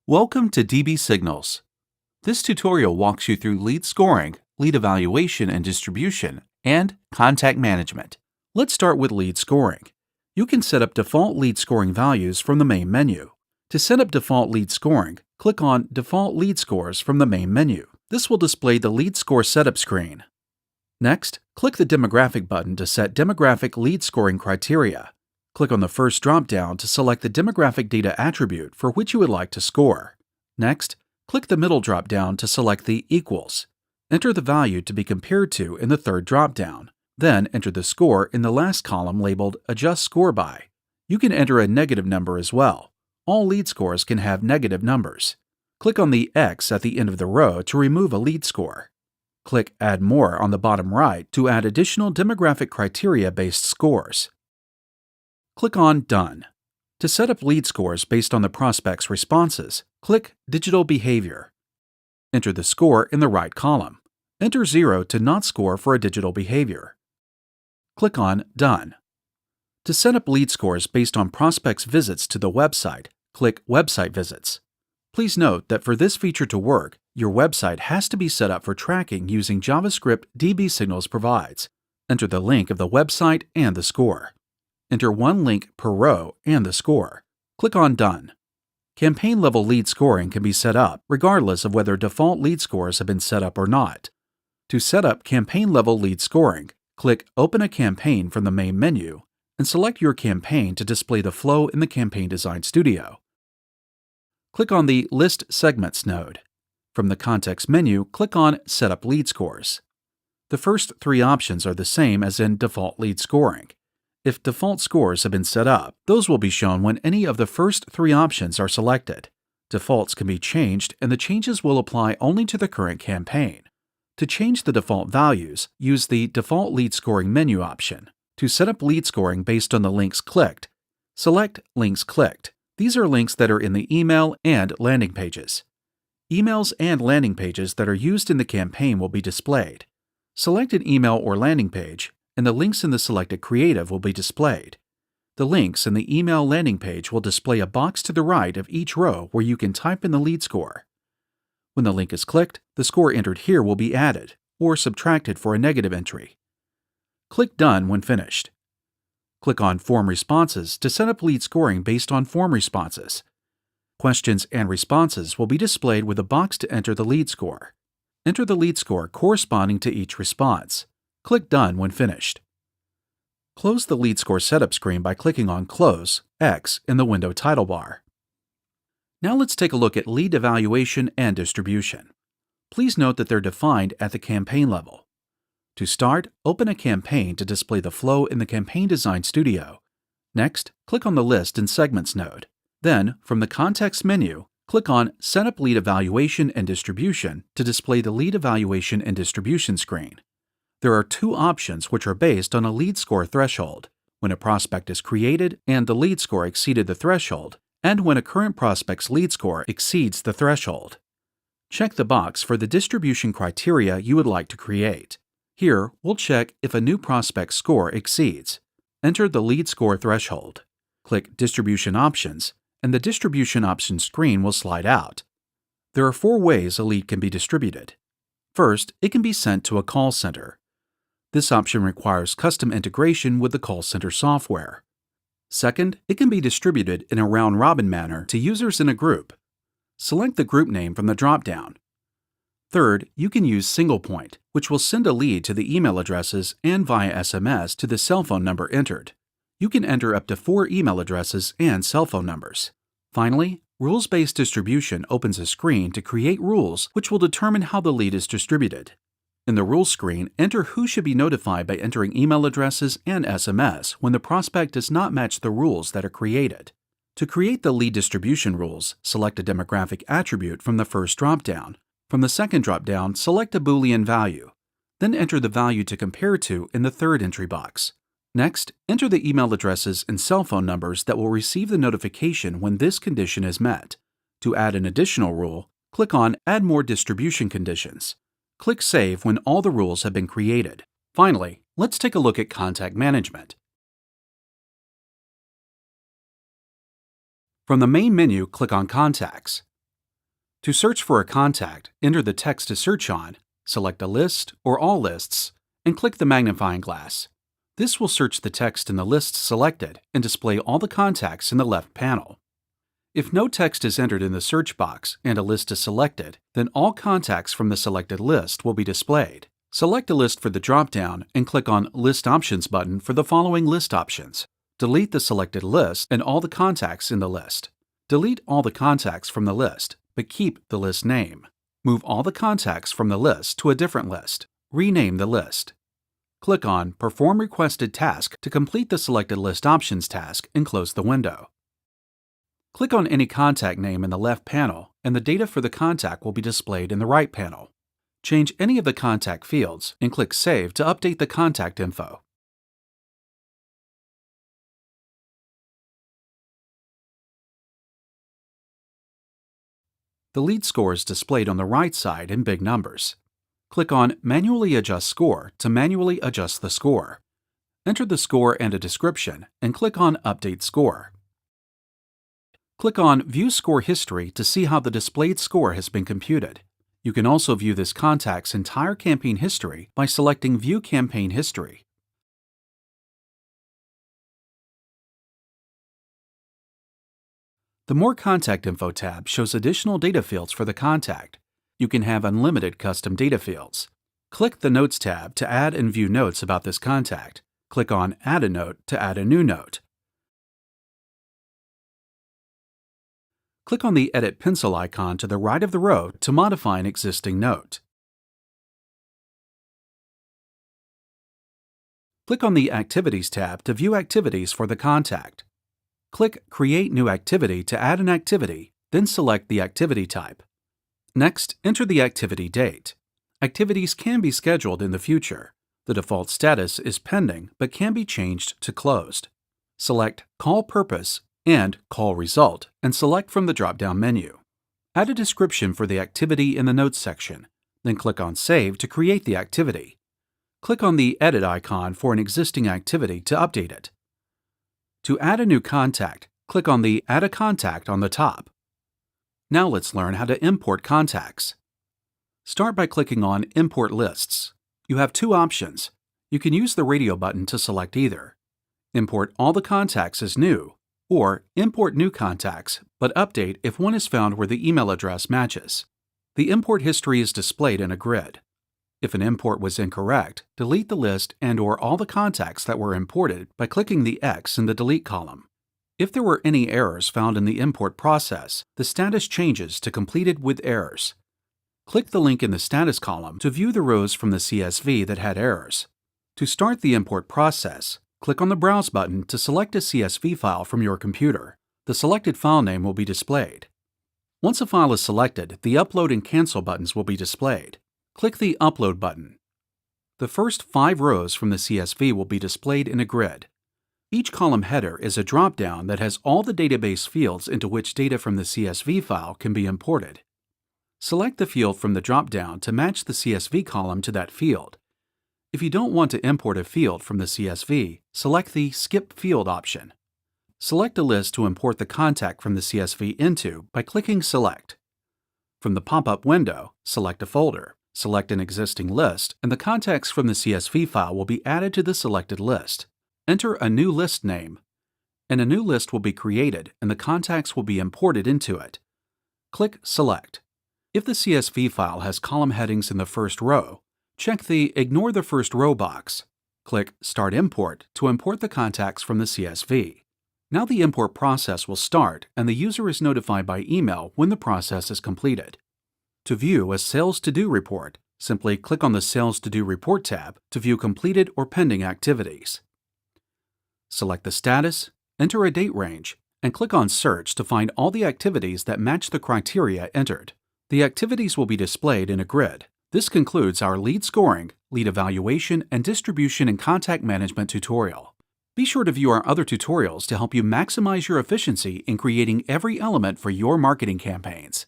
Welcome to dbSignals. This tutorial walks you through lead scoring, lead evaluation and distribution, and contact management. Let's start with lead scoring. You can set up default lead scoring values from the main menu. To set up default lead scoring, click on Default Lead Scores from the main menu. This will display the lead score setup screen. Next, click the Demographic button to set demographic lead scoring criteria. Click on the first drop-down to select the demographic data attribute for which you would like to score. Next, click the middle drop-down to select the equals. Enter the value to be compared to in the third drop-down. Then enter the score in the last column labeled Adjust Score By. You can enter a negative number as well. All lead scores can have negative numbers. Click on the X at the end of the row to remove a lead score. Click Add More on the bottom right to add additional demographic criteria-based scores. Click on Done. To set up lead scores based on the prospect's responses, click Digital Behavior. Enter the score in the right column. Enter 0 to not score for a digital behavior. Click on Done. To set up lead scores based on prospects' visits to the website, click Website Visits. Please note that for this feature to work, your website has to be set up for tracking using JavaScript dbSignals provides. Enter the link of the website and the score. Enter one link per row and the score. Click on Done. Campaign-level lead scoring can be set up regardless of whether default lead scores have been set up or not. To set up campaign-level lead scoring, click Open a Campaign from the main menu and select your campaign to display the flow in the Campaign Design Studio. Click on the List Segments node. From the context menu, click on Set up lead scores. The first three options are the same as in default lead scoring. If default scores have been set up, those will be shown when any of the first three options are selected. Defaults can be changed, and the changes will apply only to the current campaign. To change the default values, use the Default Lead Scoring menu option. To set up lead scoring based on the links clicked, select Links Clicked. These are links that are in the email and landing pages. Emails and landing pages that are used in the campaign will be displayed. Select an email or landing page, and the links in the selected creative will be displayed. The links in the email landing page will display a box to the right of each row where you can type in the lead score. When the link is clicked, the score entered here will be added or subtracted for a negative entry. Click Done when finished. Click on Form Responses to set up lead scoring based on form responses. Questions and responses will be displayed with a box to enter the lead score. Enter the lead score corresponding to each response. Click Done when finished. Close the lead score setup screen by clicking on Close X in the window title bar. Now let's take a look at lead evaluation and distribution. Please note that they're defined at the campaign level. To start, open a campaign to display the flow in the Campaign Design Studio. Next, click on the List and Segments node. Then, from the Context menu, click on Set up Lead Evaluation and Distribution to display the Lead Evaluation and Distribution screen. There are two options which are based on a lead score threshold: when a prospect is created and the lead score exceeded the threshold, and when a current prospect's lead score exceeds the threshold. Check the box for the distribution criteria you would like to create. Here, we'll check if a new prospect's score exceeds. Enter the lead score threshold. Click Distribution Options, and the Distribution Options screen will slide out. There are four ways a lead can be distributed. First, it can be sent to a call center. This option requires custom integration with the call center software. Second, it can be distributed in a round-robin manner to users in a group. Select the group name from the drop-down. Third, you can use Single Point, which will send a lead to the email addresses and via SMS to the cell phone number entered. You can enter up to 4 email addresses and cell phone numbers. Finally, Rules-Based Distribution opens a screen to create rules which will determine how the lead is distributed. In the Rules screen, enter who should be notified by entering email addresses and SMS when the prospect does not match the rules that are created. To create the lead distribution rules, select a demographic attribute from the first drop-down. From the second drop-down, select a Boolean value. Then enter the value to compare to in the third entry box. Next, enter the email addresses and cell phone numbers that will receive the notification when this condition is met. To add an additional rule, click on Add More Distribution Conditions. Click Save when all the rules have been created. Finally, let's take a look at contact management. From the main menu, click on Contacts. To search for a contact, enter the text to search on, select a list or all lists, and click the magnifying glass. This will search the text in the list selected and display all the contacts in the left panel. If no text is entered in the search box and a list is selected, then all contacts from the selected list will be displayed. Select a list for the drop-down and click on List Options button for the following list options. Delete the selected list and all the contacts in the list. Delete all the contacts from the list, but keep the list name. Move all the contacts from the list to a different list. Rename the list. Click on Perform Requested Task to complete the selected list options task and close the window. Click on any contact name in the left panel and the data for the contact will be displayed in the right panel. Change any of the contact fields and click Save to update the contact info. The lead score is displayed on the right side in big numbers. Click on Manually Adjust Score to manually adjust the score. Enter the score and a description and click on Update Score. Click on View Score History to see how the displayed score has been computed. You can also view this contact's entire campaign history by selecting View Campaign History. The More Contact Info tab shows additional data fields for the contact. You can have unlimited custom data fields. Click the Notes tab to add and view notes about this contact. Click on Add a Note to add a new note. Click on the Edit Pencil icon to the right of the row to modify an existing note. Click on the Activities tab to view activities for the contact. Click Create New Activity to add an activity, then select the activity type. Next, enter the activity date. Activities can be scheduled in the future. The default status is pending but can be changed to closed. Select Call Purpose and Call Result and select from the drop-down menu. Add a description for the activity in the Notes section, then click on Save to create the activity. Click on the Edit icon for an existing activity to update it. To add a new contact, click on the Add a Contact on the top. Now let's learn how to import contacts. Start by clicking on Import Lists. You have two options. You can use the radio button to select either. Import all the contacts as new, or import new contacts, but update if one is found where the email address matches. The import history is displayed in a grid. If an import was incorrect, delete the list and/or all the contacts that were imported by clicking the X in the Delete column. If there were any errors found in the import process, the status changes to Completed with Errors. Click the link in the Status column to view the rows from the CSV that had errors. To start the import process, click on the Browse button to select a CSV file from your computer. The selected file name will be displayed. Once a file is selected, the Upload and Cancel buttons will be displayed. Click the Upload button. The first 5 rows from the CSV will be displayed in a grid. Each column header is a drop-down that has all the database fields into which data from the CSV file can be imported. Select the field from the drop-down to match the CSV column to that field. If you don't want to import a field from the CSV, select the Skip Field option. Select a list to import the contact from the CSV into by clicking Select. From the pop-up window, select a folder. Select an existing list, and the contacts from the CSV file will be added to the selected list. Enter a new list name, and a new list will be created and the contacts will be imported into it. Click Select. If the CSV file has column headings in the first row, check the Ignore the First Row box. Click Start Import to import the contacts from the CSV. Now the import process will start and the user is notified by email when the process is completed. To view a Sales To Do report, simply click on the Sales To Do Report tab to view completed or pending activities. Select the status, enter a date range, and click on Search to find all the activities that match the criteria entered. The activities will be displayed in a grid. This concludes our lead scoring, lead evaluation, and distribution and contact management tutorial. Be sure to view our other tutorials to help you maximize your efficiency in creating every element for your marketing campaigns.